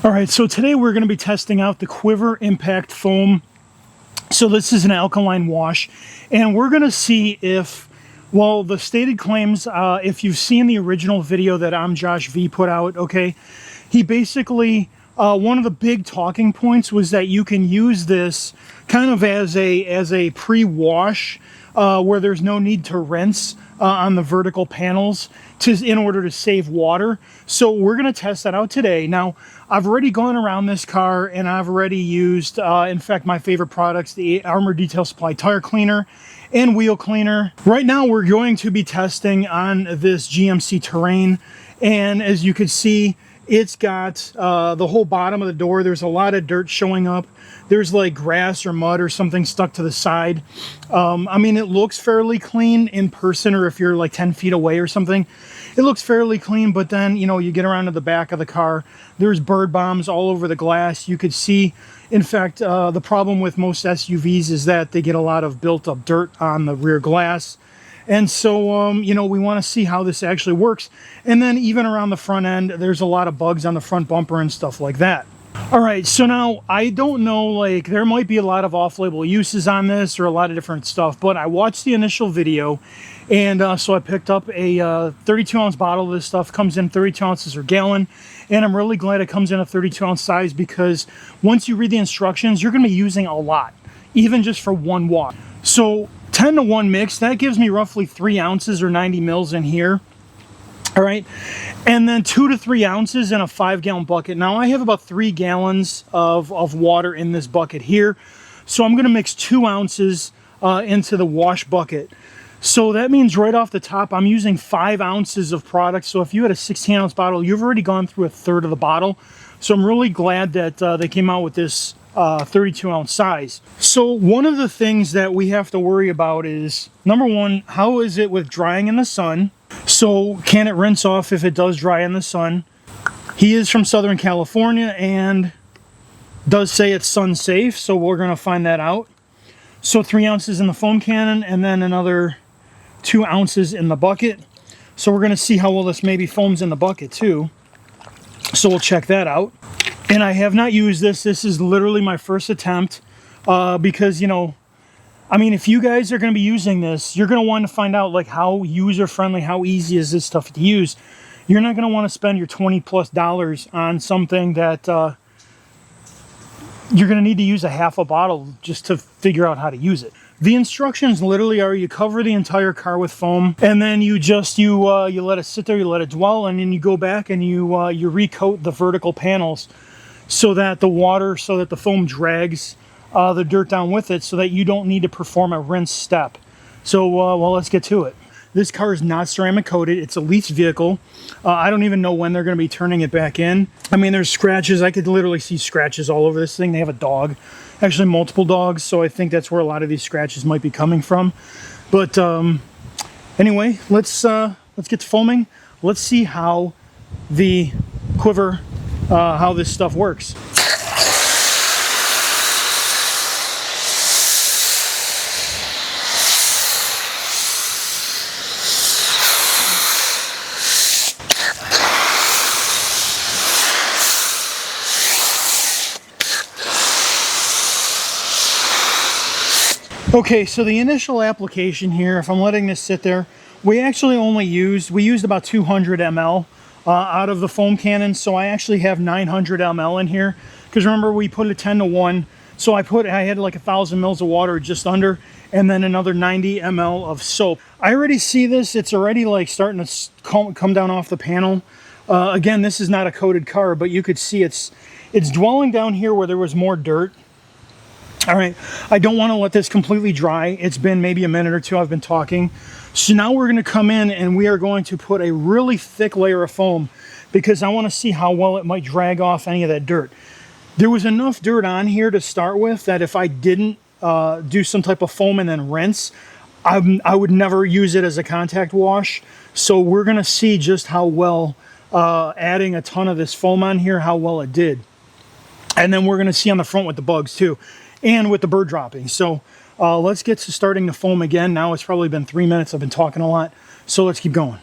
All right, so today we're going to be testing out the Quivr Impact foam. So this is an alkaline wash, and we're going to see if, well, the stated claims, if you've seen the original video that ImJoshV put out, okay, he basically, one of the big talking points was that you can use this kind of as a pre-wash where there's no need to rinse on the vertical panels in order to save water. So we're going to test that out today. Now, I've already gone around this car and I've already used, in fact, my favorite products, the Armor Detail Supply tire cleaner and wheel cleaner. Right now, we're going to be testing on this GMC Terrain. And as you can see, it's got the whole bottom of the door. There's a lot of dirt showing up. There's like grass or mud or something stuck to the side. I mean, it looks fairly clean in person, or if you're like 10 feet away or something, it looks fairly clean. But then, you know, you get around to the back of the car, there's bird bombs all over the glass. You could see, in fact, the problem with most SUVs is that they get a lot of built up dirt on the rear glass. And so, you know, we want to see how this actually works. And then even around the front end, there's a lot of bugs on the front bumper and stuff like that. All right, so now I don't know, like there might be a lot of off-label uses on this or a lot of different stuff, but I watched the initial video, and so I picked up a 32-ounce bottle of this stuff. Comes in 32 ounces or gallon, and I'm really glad it comes in a 32-ounce size, because once you read the instructions, you're going to be using a lot, even just for one wash. So 10 to 1 mix, that gives me roughly 3 ounces or 90 mils in here. All right, and then 2 to 3 ounces in a 5-gallon bucket. Now I have about 3 gallons of water in this bucket here, so I'm going to mix 2 ounces into the wash bucket. So that means right off the top, I'm using 5 ounces of product. So if you had a 16-ounce bottle, you've already gone through a third of the bottle. So I'm really glad that they came out with this 32-ounce size. So one of the things that we have to worry about is, number one, how is it with drying in the sun? So can it rinse off if it does dry in the sun? He is from Southern California and does say it's sun safe, so we're going to find that out. So 3 ounces in the foam cannon and then another 2 ounces in the bucket. So we're going to see how well this maybe foams in the bucket too. So we'll check that out. And I have not used this. This is literally my first attempt because, you know, I mean, if you guys are going to be using this, you're going to want to find out like how user-friendly, how easy is this stuff to use. You're not going to want to spend your $20+ on something that you're going to need to use a half a bottle just to figure out how to use it. The instructions literally are you cover the entire car with foam, and then you just you let it sit there, you let it dwell, and then you go back and you recoat the vertical panels so that the foam drags the dirt down with it, so that you don't need to perform a rinse step. So, well, let's get to it. This car is not ceramic coated. It's a leased vehicle. I don't even know when they're going to be turning it back in. I mean, there's scratches. I could literally see scratches all over this thing. They have a dog, actually multiple dogs, so I think that's where a lot of these scratches might be coming from. But anyway, let's get to foaming. Let's see how the Quivr, how this stuff works. Okay, so the initial application here, if I'm letting this sit there, we actually used about 200 ml out of the foam cannon, so I actually have 900 ml in here, because remember we put a 10 to 1, so I had like 1,000 mils of water just under, and then another 90 ml of soap. I already see this, it's already like starting to come down off the panel. Again, this is not a coated car, but you could see it's dwelling down here where there was more dirt. All right, I don't want to let this completely dry. It's been maybe a minute or two I've been talking. So now we're going to come in and we are going to put a really thick layer of foam, because I want to see how well it might drag off any of that dirt. There was enough dirt on here to start with that if I didn't do some type of foam and then rinse, I would never use it as a contact wash. So we're going to see just how well adding a ton of this foam on here, how well it did. And then we're going to see on the front with the bugs too, and with the bird dropping. So let's get to starting the foam again. Now it's probably been 3 minutes. I've been talking a lot. So let's keep going.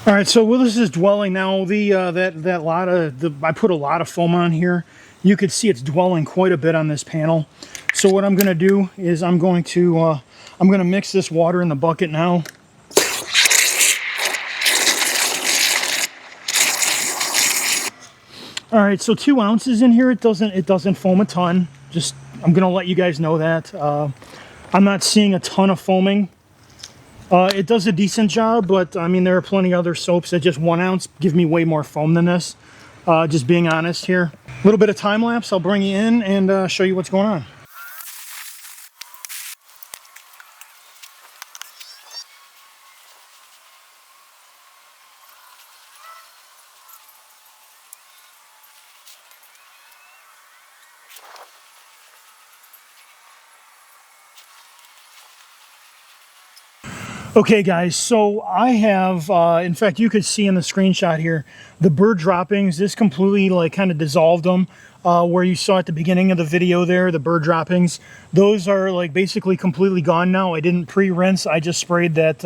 All right, so while this is dwelling now, I put a lot of foam on here. You could see it's dwelling quite a bit on this panel. So what I'm going to do is I'm going to mix this water in the bucket now. All right, so 2 ounces in here. It doesn't foam a ton. Just I'm going to let you guys know that I'm not seeing a ton of foaming. It does a decent job, but I mean, there are plenty of other soaps that just 1 ounce give me way more foam than this. Just being honest here. A little bit of time lapse, I'll bring you in and show you what's going on. Okay guys, so I have, in fact you could see in the screenshot here, the bird droppings. This completely like kind of dissolved them, where you saw at the beginning of the video there, the bird droppings. Those are like basically completely gone now. I didn't pre-rinse, I just sprayed that,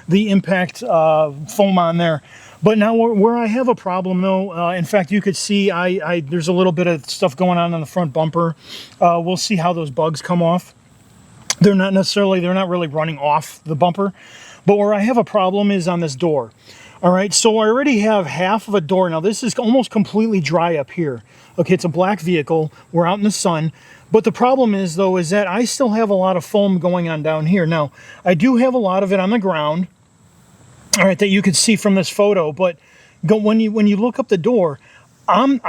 the Impact foam on there. But now where I have a problem though, in fact you could see there's a little bit of stuff going on the front bumper. We'll see how those bugs come off. They're not really running off the bumper, but where I have a problem is on this door. All right, so I already have half of a door. Now this is almost completely dry up here. Okay, it's a black vehicle. We're out in the sun, but the problem is though, is that I still have a lot of foam going on down here. Now, I do have a lot of it on the ground, all right, that you could see from this photo, but when you look up the door, I'm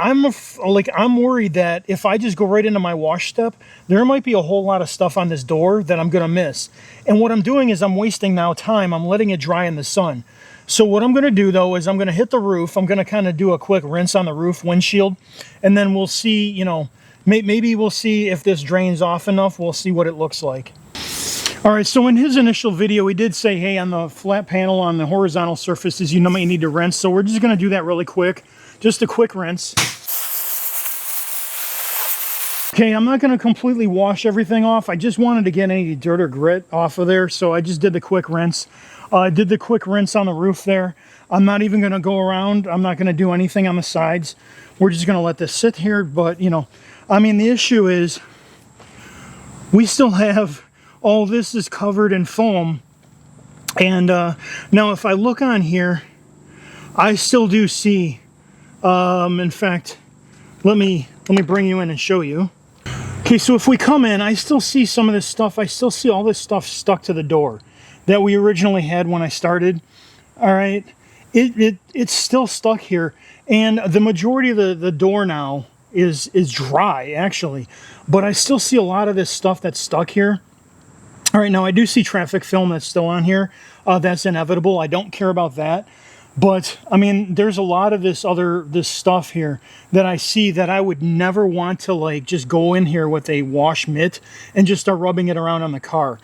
worried that if I just go right into my wash step, there might be a whole lot of stuff on this door that I'm going to miss. And what I'm doing is I'm wasting now time. I'm letting it dry in the sun. So what I'm going to do though is I'm going to hit the roof. I'm going to kind of do a quick rinse on the roof windshield, and then we'll see, you know, maybe we'll see if this drains off enough. We'll see what it looks like. All right, so in his initial video, he did say, hey, on the flat panel on the horizontal surfaces, you might need to rinse. So we're just going to do that really quick. Just a quick rinse. Okay, I'm not going to completely wash everything off. I just wanted to get any dirt or grit off of there, so I just did the quick rinse. I did the quick rinse on the roof there. I'm not even going to go around. I'm not going to do anything on the sides. We're just going to let this sit here. But, you know, I mean, the issue is we still have all this is covered in foam. And now if I look on here, I still do see, in fact, let me bring you in and show you. Okay, so if we come in, I still see some of this stuff. I still see all this stuff stuck to the door that we originally had when I started. All right, it's still stuck here, and the majority of the door now is dry actually, but I still see a lot of this stuff that's stuck here. All right, now I do see traffic film that's still on here. That's inevitable. I don't care about that. But I mean, there's a lot of this stuff here that I see that I would never want to like just go in here with a wash mitt and just start rubbing it around on the car.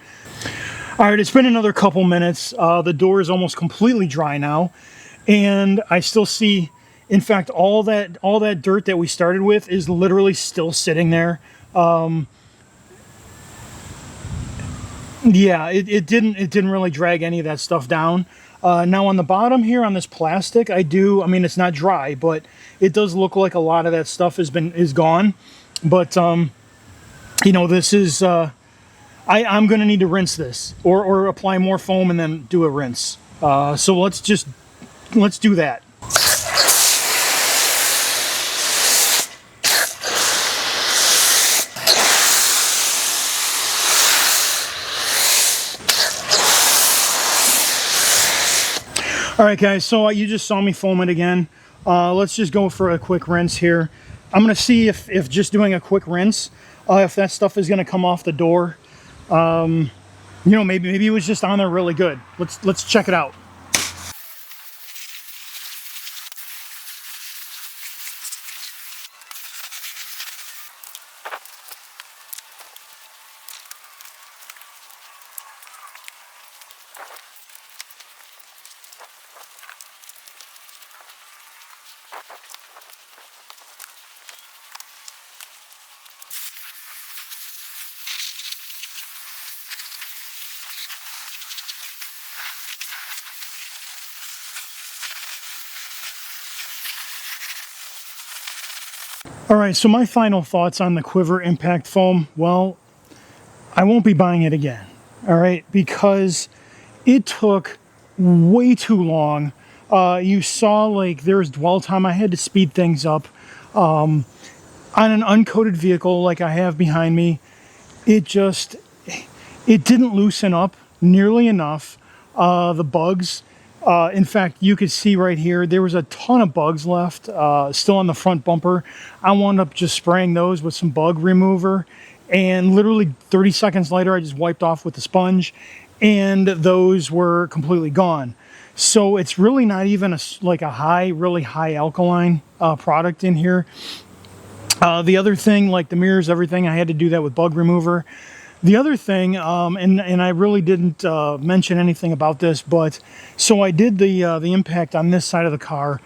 All right, it's been another couple minutes. The door is almost completely dry now, and I still see, in fact, all that dirt that we started with is literally still sitting there. Yeah, it didn't really drag any of that stuff down. Now on the bottom here on this plastic, I mean, it's not dry, but it does look like a lot of that stuff is gone. But, you know, this is, I'm going to need to rinse this or apply more foam and then do a rinse. So let's do that. All right, guys, so you just saw me foam it again. Let's just go for a quick rinse here. I'm going to see if just doing a quick rinse, if that stuff is going to come off the door. You know, maybe it was just on there really good. Let's check it out. All right, so my final thoughts on the Quivr Impact foam. Well, I won't be buying it again, all right, because it took way too long. You saw like there was dwell time. I had to speed things up. On an uncoated vehicle like I have behind me, it didn't loosen up nearly enough. The bugs, in fact, you could see right here, there was a ton of bugs left, still on the front bumper. I wound up just spraying those with some bug remover, and literally 30 seconds later, I just wiped off with the sponge, and those were completely gone. So it's really not even like a really high alkaline product in here. The other thing, like the mirrors, everything, I had to do that with bug remover. The other thing, and I really didn't mention anything about this, but so I did the impact on this side of the car,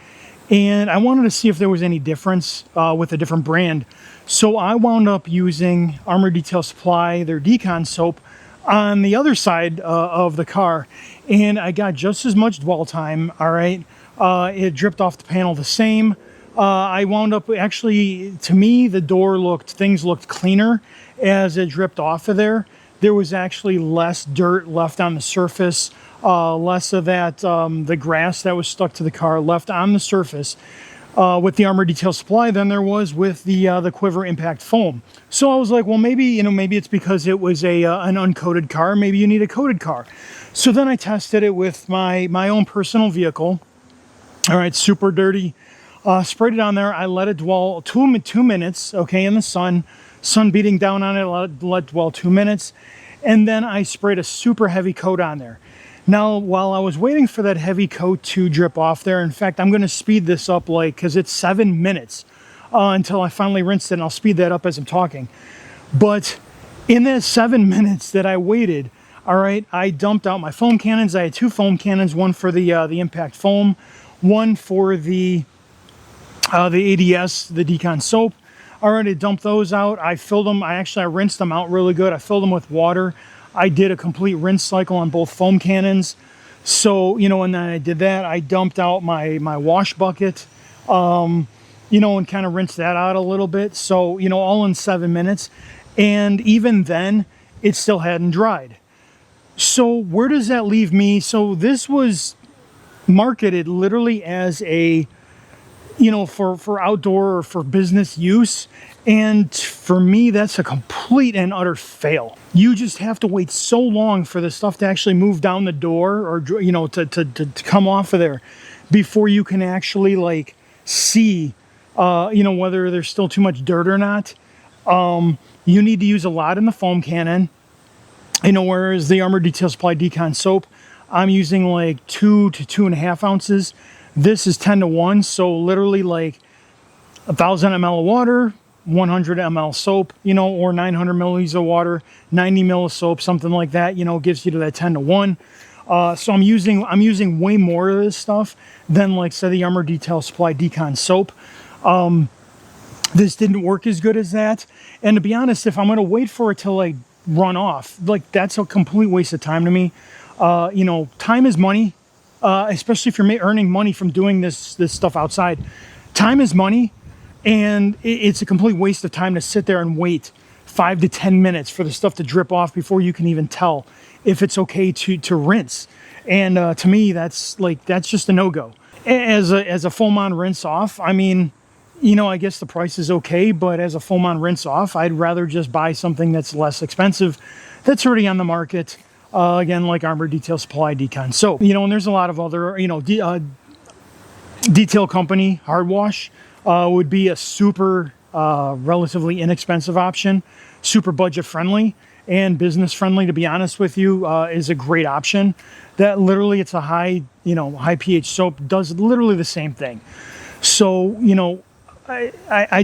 and I wanted to see if there was any difference with a different brand. So I wound up using Armor Detail Supply, their Decon soap, on the other side of the car, and I got just as much dwell time. All right, it dripped off the panel the same. I wound up actually, to me, things looked cleaner as it dripped off of there. There was actually less dirt left on the surface, less of that, the grass that was stuck to the car left on the surface with the Armor Detail Supply than there was with the Quivr Impact foam. So I was like, well, maybe it's because it was an uncoated car. Maybe you need a coated car. So then I tested it with my own personal vehicle. All right, super dirty. Sprayed it on there. I let it dwell 2 minutes, okay, in the sun beating down on it, let it dwell 2 minutes, and then I sprayed a super heavy coat on there. Now, while I was waiting for that heavy coat to drip off there, in fact, I'm going to speed this up because it's 7 minutes until I finally rinsed it, and I'll speed that up as I'm talking. But in that 7 minutes that I waited, all right, I dumped out my foam cannons. I had 2 foam cannons, one for the impact foam, one for the ADS, the Decon soap. Already dumped those out. I filled them. I rinsed them out really good. I filled them with water. I did a complete rinse cycle on both foam cannons. So, and then I did that. I dumped out my wash bucket, and kind of rinsed that out a little bit. So, all in 7 minutes. And even then, it still hadn't dried. So where does that leave me? So this was marketed literally as a for outdoor or for business use. And for me, that's a complete and utter fail. You just have to wait so long for the stuff to actually move down the door or, to come off of there before you can actually like see, whether there's still too much dirt or not. You need to use a lot in the foam cannon, whereas the Armor Detail Supply Decon soap, I'm using like 2 to 2.5 ounces. This is 10 to 1, so literally like 1,000 ml of water, 100 ml soap, or 900 milliliters of water, 90 ml of soap, something like that, gives you to that 10 to 1. So I'm using way more of this stuff than like say the Armor Detail Supply Decon soap. This didn't work as good as that. And to be honest, if I'm going to wait for it to like run off, like that's a complete waste of time to me. Time is money. Especially if you're earning money from doing this stuff outside. Time is money, and it's a complete waste of time to sit there and wait 5 to 10 minutes for the stuff to drip off before you can even tell if it's okay to rinse. And to me, that's just a no-go. As a foam on rinse off, I mean, I guess the price is okay, but as a foam on rinse off, I'd rather just buy something that's less expensive, that's already on the market. Again, like Armor Detail Supply Decon soap. And there's a lot of other, Detail Company hard wash would be a super relatively inexpensive option, super budget friendly and business friendly, to be honest with you, is a great option. That literally, it's a high pH soap, does literally the same thing. So, I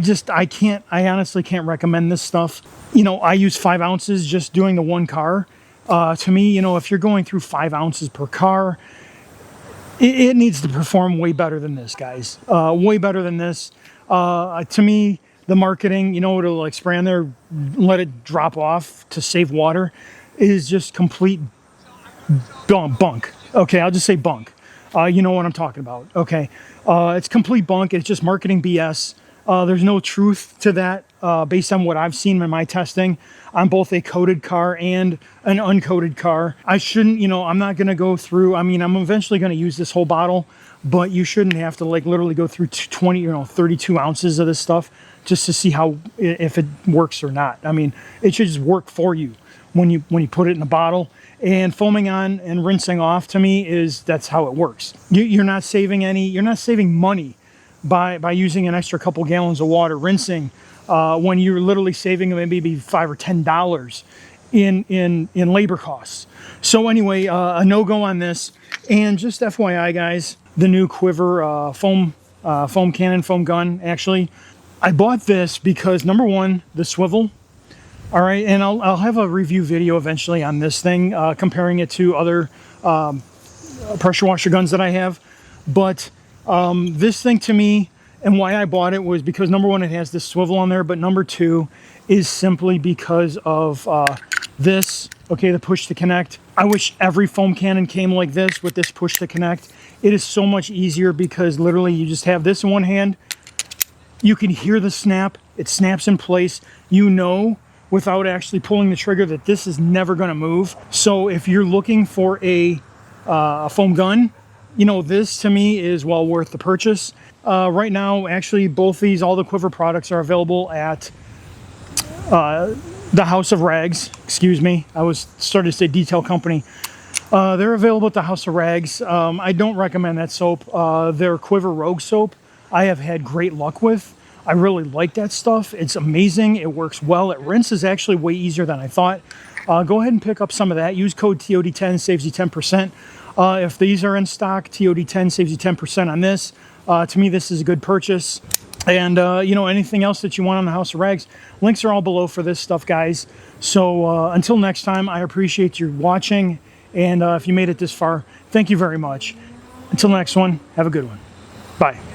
honestly can't recommend this stuff. I use 5 ounces just doing the one car. To me, if you're going through 5 ounces per car, it needs to perform way better than this, guys. Way better than this. To me, the marketing, to like spray on there, let it drop off to save water, is just complete bunk. Okay, I'll just say bunk. You know what I'm talking about. Okay, it's complete bunk. It's just marketing BS. There's no truth to that based on what I've seen in my testing on both a coated car and an uncoated car. I shouldn't, you know, I'm not going to go through, I mean, I'm eventually going to use this whole bottle, but you shouldn't have to like literally go through 32 ounces of this stuff just to see how, if it works or not. I mean, it should just work for you when you put it in a bottle. And foaming on and rinsing off, to me, that's how it works. You're not saving money by using an extra couple gallons of water rinsing when you're literally saving maybe $5 or $10 in labor costs. So anyway, a no-go on this. And just FYI, guys, the new Quivr foam cannon, foam gun, actually, I bought this because, number one, the swivel. All right, and I'll have a review video eventually on this thing, comparing it to other pressure washer guns that I have. But this thing, to me, and why I bought it was because, number one, it has this swivel on there, but number two is simply because of this, okay, the push to connect. I wish every foam cannon came like this with this push to connect. It is so much easier because literally you just have this in one hand. You can hear the snap. It snaps in place. You know, without actually pulling the trigger, that this is never going to move. So if you're looking for a foam gun, you know, this to me is well worth the purchase. Right now, actually, both these, all the Quivr products are available at the House of Rags. Excuse me, I was starting to say Detail Company. They're available at the House of Rags. I don't recommend that soap. Their Quivr Rogue soap, I have had great luck with. I really like that stuff. It's amazing. It works well. It rinses actually way easier than I thought. Go ahead and pick up some of that. Use code TOD10, saves you 10%. If these are in stock, TOD10 saves you 10% on this. To me, this is a good purchase. And, you know, anything else that you want on the House of Rags, links are all below for this stuff, guys. So until next time, I appreciate you watching. And if you made it this far, thank you very much. Until the next one, have a good one. Bye.